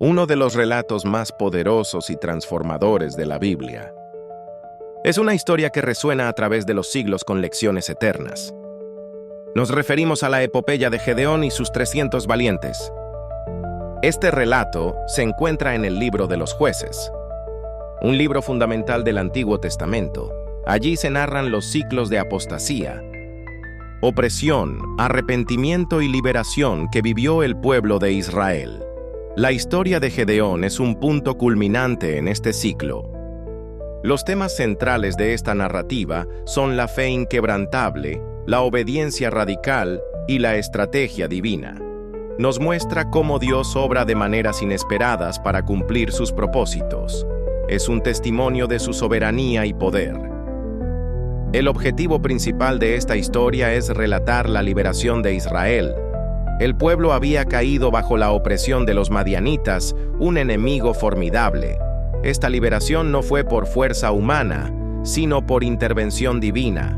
uno de los relatos más poderosos y transformadores de la Biblia. Es una historia que resuena a través de los siglos con lecciones eternas. Nos referimos a la epopeya de Gedeón y sus 300 valientes. Este relato se encuentra en el libro de los Jueces, un libro fundamental del Antiguo Testamento. Allí se narran los ciclos de apostasía, opresión, arrepentimiento y liberación que vivió el pueblo de Israel. La historia de Gedeón es un punto culminante en este ciclo. Los temas centrales de esta narrativa son la fe inquebrantable, la obediencia radical y la estrategia divina. Nos muestra cómo Dios obra de maneras inesperadas para cumplir sus propósitos. Es un testimonio de su soberanía y poder. El objetivo principal de esta historia es relatar la liberación de Israel. El pueblo había caído bajo la opresión de los madianitas, un enemigo formidable. Esta liberación no fue por fuerza humana, sino por intervención divina.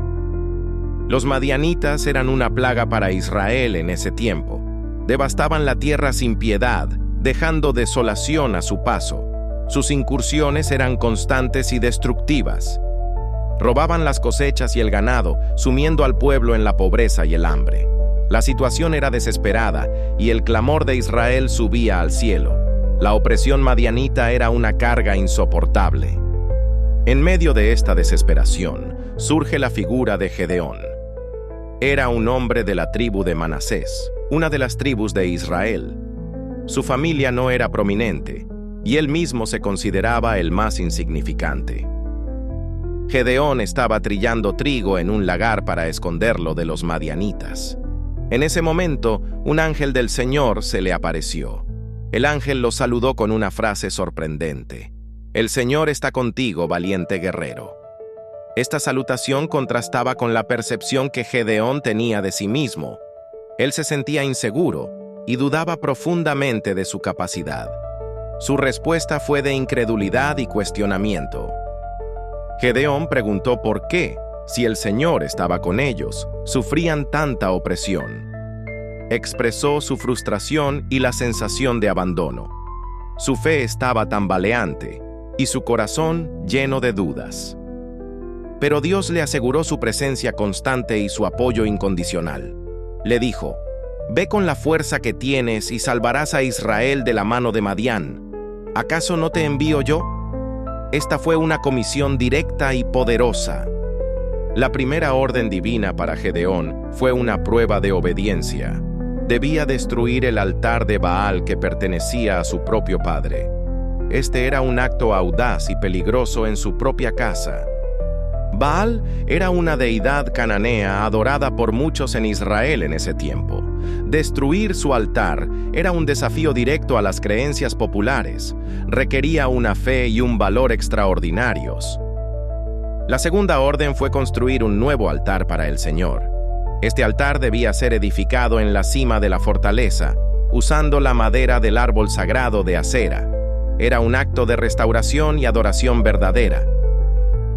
Los madianitas eran una plaga para Israel en ese tiempo. Devastaban la tierra sin piedad, dejando desolación a su paso. Sus incursiones eran constantes y destructivas. Robaban las cosechas y el ganado, sumiendo al pueblo en la pobreza y el hambre. La situación era desesperada y el clamor de Israel subía al cielo. La opresión madianita era una carga insoportable. En medio de esta desesperación, surge la figura de Gedeón. Era un hombre de la tribu de Manasés, una de las tribus de Israel. Su familia no era prominente, y él mismo se consideraba el más insignificante. Gedeón estaba trillando trigo en un lagar para esconderlo de los madianitas. En ese momento, un ángel del Señor se le apareció. El ángel lo saludó con una frase sorprendente: «El Señor está contigo, valiente guerrero». Esta salutación contrastaba con la percepción que Gedeón tenía de sí mismo. Él se sentía inseguro y dudaba profundamente de su capacidad. Su respuesta fue de incredulidad y cuestionamiento. Gedeón preguntó por qué, si el Señor estaba con ellos, sufrían tanta opresión. Expresó su frustración y la sensación de abandono. Su fe estaba tambaleante y su corazón lleno de dudas. Pero Dios le aseguró su presencia constante y su apoyo incondicional. Le dijo: «Ve con la fuerza que tienes y salvarás a Israel de la mano de Madián. ¿Acaso no te envío yo?». Esta fue una comisión directa y poderosa. La primera orden divina para Gedeón fue una prueba de obediencia. Debía destruir el altar de Baal que pertenecía a su propio padre. Este era un acto audaz y peligroso en su propia casa. Baal era una deidad cananea adorada por muchos en Israel en ese tiempo. Destruir su altar era un desafío directo a las creencias populares. Requería una fe y un valor extraordinarios. La segunda orden fue construir un nuevo altar para el Señor. Este altar debía ser edificado en la cima de la fortaleza, usando la madera del árbol sagrado de Acera. Era un acto de restauración y adoración verdadera.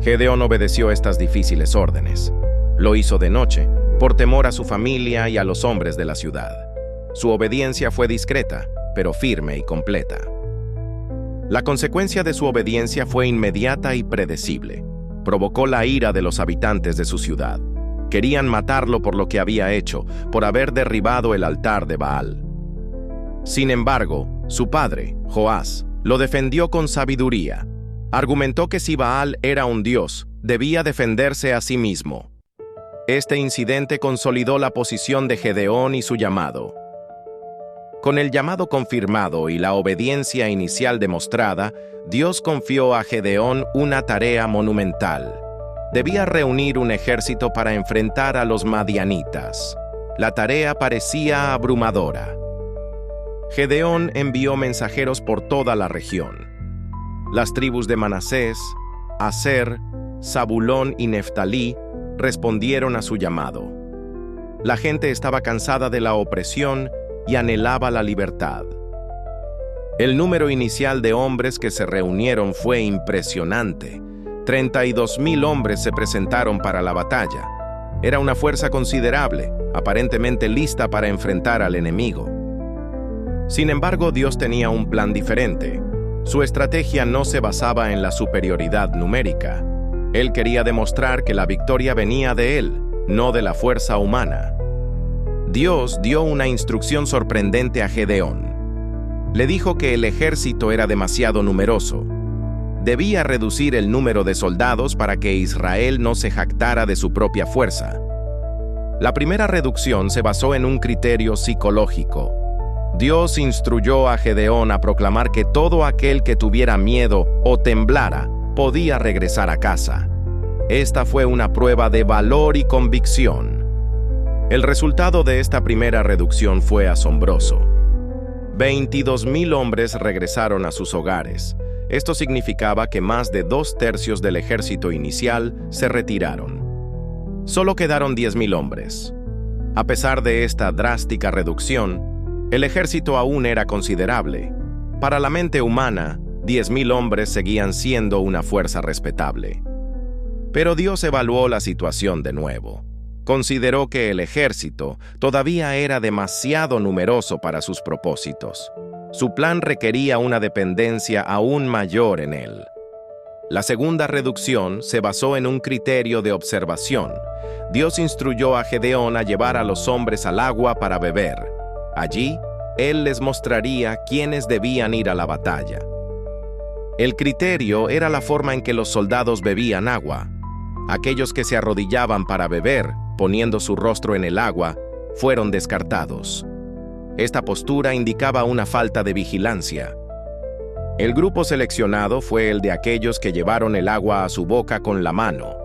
Gedeón obedeció estas difíciles órdenes. Lo hizo de noche, por temor a su familia y a los hombres de la ciudad. Su obediencia fue discreta, pero firme y completa. La consecuencia de su obediencia fue inmediata y predecible. Provocó la ira de los habitantes de su ciudad. Querían matarlo por lo que había hecho, por haber derribado el altar de Baal. Sin embargo, su padre, Joás, lo defendió con sabiduría. Argumentó que si Baal era un dios, debía defenderse a sí mismo. Este incidente consolidó la posición de Gedeón y su llamado. Con el llamado confirmado y la obediencia inicial demostrada, Dios confió a Gedeón una tarea monumental. Debía reunir un ejército para enfrentar a los madianitas. La tarea parecía abrumadora. Gedeón envió mensajeros por toda la región. Las tribus de Manasés, Aser, Zabulón y Neftalí respondieron a su llamado. La gente estaba cansada de la opresión y anhelaba la libertad. El número inicial de hombres que se reunieron fue impresionante. 32,000 hombres se presentaron para la batalla. Era una fuerza considerable, aparentemente lista para enfrentar al enemigo. Sin embargo, Dios tenía un plan diferente. Su estrategia no se basaba en la superioridad numérica. Él quería demostrar que la victoria venía de él, no de la fuerza humana. Dios dio una instrucción sorprendente a Gedeón. Le dijo que el ejército era demasiado numeroso. Debía reducir el número de soldados para que Israel no se jactara de su propia fuerza. La primera reducción se basó en un criterio psicológico. Dios instruyó a Gedeón a proclamar que todo aquel que tuviera miedo o temblara podía regresar a casa. Esta fue una prueba de valor y convicción. El resultado de esta primera reducción fue asombroso. 22,000 hombres regresaron a sus hogares. Esto significaba que más de 2/3 del ejército inicial se retiraron. Solo quedaron 10,000 hombres. A pesar de esta drástica reducción, el ejército aún era considerable. Para la mente humana, 10,000 hombres seguían siendo una fuerza respetable. Pero Dios evaluó la situación de nuevo. Consideró que el ejército todavía era demasiado numeroso para sus propósitos. Su plan requería una dependencia aún mayor en él. La segunda reducción se basó en un criterio de observación. Dios instruyó a Gedeón a llevar a los hombres al agua para beber. Allí, él les mostraría quiénes debían ir a la batalla. El criterio era la forma en que los soldados bebían agua. Aquellos que se arrodillaban para beber, poniendo su rostro en el agua, fueron descartados. Esta postura indicaba una falta de vigilancia. El grupo seleccionado fue el de aquellos que llevaron el agua a su boca con la mano.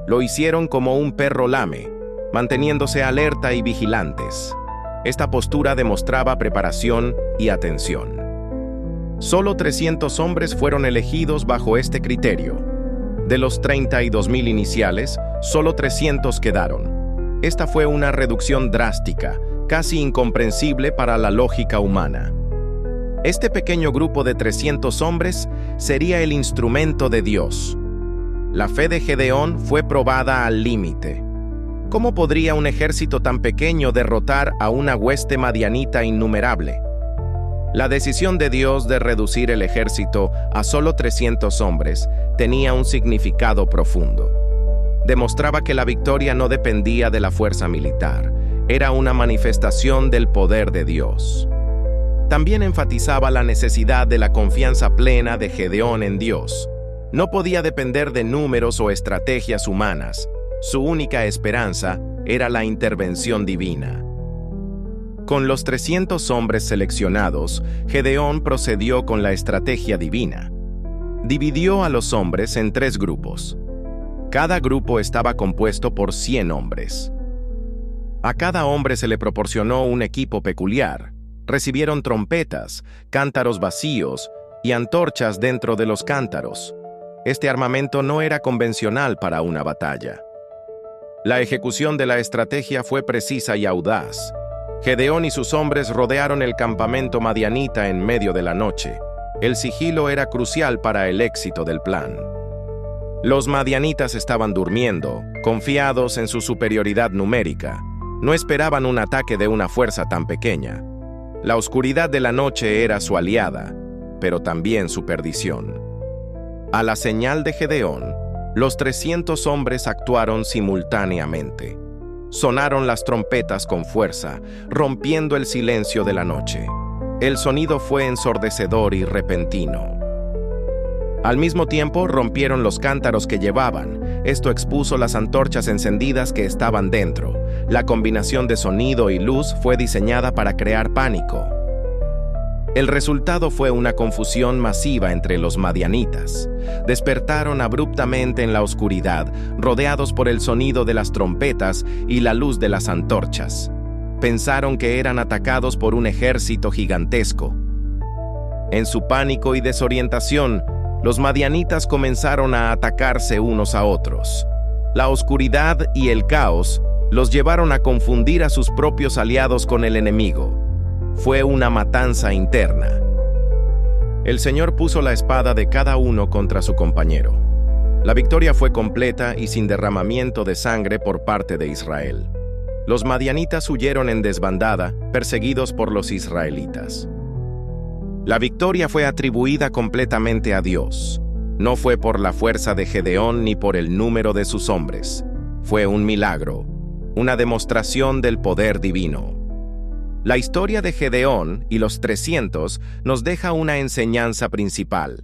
Lo hicieron como un perro lame, manteniéndose alerta y vigilantes. Esta postura demostraba preparación y atención. Solo 300 hombres fueron elegidos bajo este criterio. De los 32,000 iniciales, solo 300 quedaron. Esta fue una reducción drástica, casi incomprensible para la lógica humana. Este pequeño grupo de 300 hombres sería el instrumento de Dios. La fe de Gedeón fue probada al límite. ¿Cómo podría un ejército tan pequeño derrotar a una hueste madianita innumerable? La decisión de Dios de reducir el ejército a solo 300 hombres tenía un significado profundo. Demostraba que la victoria no dependía de la fuerza militar, era una manifestación del poder de Dios. También enfatizaba la necesidad de la confianza plena de Gedeón en Dios. No podía depender de números o estrategias humanas. Su única esperanza era la intervención divina. Con los 300 hombres seleccionados, Gedeón procedió con la estrategia divina. Dividió a los hombres en 3 grupos. Cada grupo estaba compuesto por 100 hombres. A cada hombre se le proporcionó un equipo peculiar. Recibieron trompetas, cántaros vacíos y antorchas dentro de los cántaros. Este armamento no era convencional para una batalla. La ejecución de la estrategia fue precisa y audaz. Gedeón y sus hombres rodearon el campamento madianita en medio de la noche. El sigilo era crucial para el éxito del plan. Los madianitas estaban durmiendo, confiados en su superioridad numérica. No esperaban un ataque de una fuerza tan pequeña. La oscuridad de la noche era su aliada, pero también su perdición. A la señal de Gedeón, los 300 hombres actuaron simultáneamente. Sonaron las trompetas con fuerza, rompiendo el silencio de la noche. El sonido fue ensordecedor y repentino. Al mismo tiempo, rompieron los cántaros que llevaban. Esto expuso las antorchas encendidas que estaban dentro. La combinación de sonido y luz fue diseñada para crear pánico. El resultado fue una confusión masiva entre los madianitas. Despertaron abruptamente en la oscuridad, rodeados por el sonido de las trompetas y la luz de las antorchas. Pensaron que eran atacados por un ejército gigantesco. En su pánico y desorientación, los madianitas comenzaron a atacarse unos a otros. La oscuridad y el caos los llevaron a confundir a sus propios aliados con el enemigo. Fue una matanza interna. El Señor puso la espada de cada uno contra su compañero. La victoria fue completa y sin derramamiento de sangre por parte de Israel. Los madianitas huyeron en desbandada, perseguidos por los israelitas. La victoria fue atribuida completamente a Dios. No fue por la fuerza de Gedeón ni por el número de sus hombres. Fue un milagro, una demostración del poder divino. La historia de Gedeón y los 300 nos deja una enseñanza principal.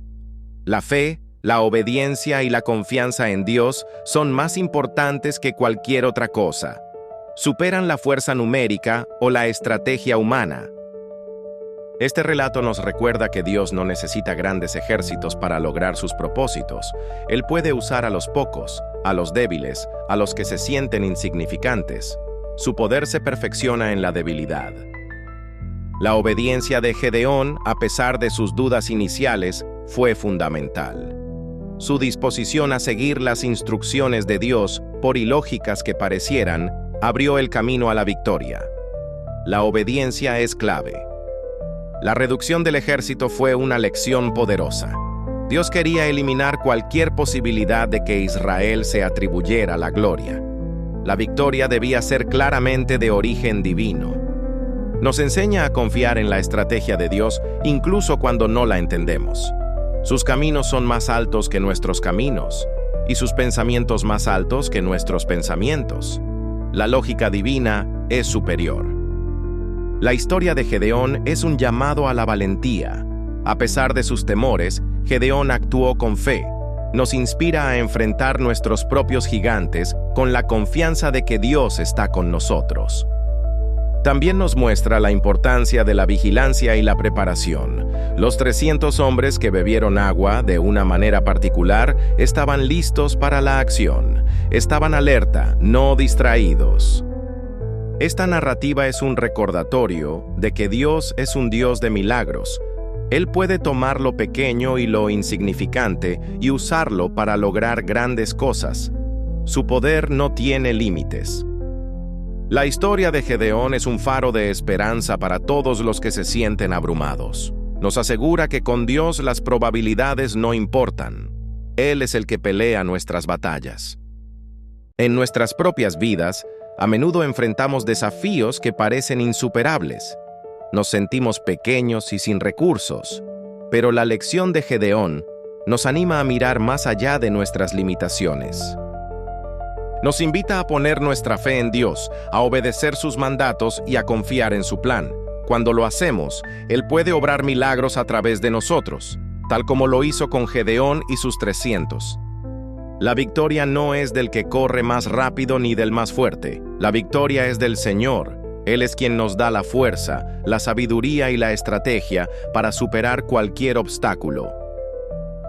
La fe, la obediencia y la confianza en Dios son más importantes que cualquier otra cosa. Superan la fuerza numérica o la estrategia humana. Este relato nos recuerda que Dios no necesita grandes ejércitos para lograr sus propósitos. Él puede usar a los pocos, a los débiles, a los que se sienten insignificantes. Su poder se perfecciona en la debilidad. La obediencia de Gedeón, a pesar de sus dudas iniciales, fue fundamental. Su disposición a seguir las instrucciones de Dios, por ilógicas que parecieran, abrió el camino a la victoria. La obediencia es clave. La reducción del ejército fue una lección poderosa. Dios quería eliminar cualquier posibilidad de que Israel se atribuyera la gloria. La victoria debía ser claramente de origen divino. Nos enseña a confiar en la estrategia de Dios incluso cuando no la entendemos. Sus caminos son más altos que nuestros caminos, y sus pensamientos más altos que nuestros pensamientos. La lógica divina es superior. La historia de Gedeón es un llamado a la valentía. A pesar de sus temores, Gedeón actuó con fe. Nos inspira a enfrentar nuestros propios gigantes con la confianza de que Dios está con nosotros. También nos muestra la importancia de la vigilancia y la preparación. Los 300 hombres que bebieron agua de una manera particular estaban listos para la acción. Estaban alerta, no distraídos. Esta narrativa es un recordatorio de que Dios es un Dios de milagros. Él puede tomar lo pequeño y lo insignificante y usarlo para lograr grandes cosas. Su poder no tiene límites. La historia de Gedeón es un faro de esperanza para todos los que se sienten abrumados. Nos asegura que con Dios las probabilidades no importan. Él es el que pelea nuestras batallas. En nuestras propias vidas, a menudo enfrentamos desafíos que parecen insuperables. Nos sentimos pequeños y sin recursos, pero la lección de Gedeón nos anima a mirar más allá de nuestras limitaciones. Nos invita a poner nuestra fe en Dios, a obedecer sus mandatos y a confiar en su plan. Cuando lo hacemos, Él puede obrar milagros a través de nosotros, tal como lo hizo con Gedeón y sus 300. La victoria no es del que corre más rápido ni del más fuerte. La victoria es del Señor. Él es quien nos da la fuerza, la sabiduría y la estrategia para superar cualquier obstáculo.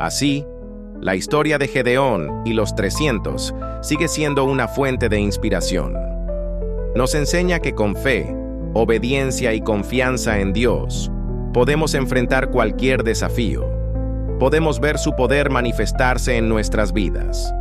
Así, la historia de Gedeón y los 300 sigue siendo una fuente de inspiración. Nos enseña que con fe, obediencia y confianza en Dios, podemos enfrentar cualquier desafío. Podemos ver su poder manifestarse en nuestras vidas.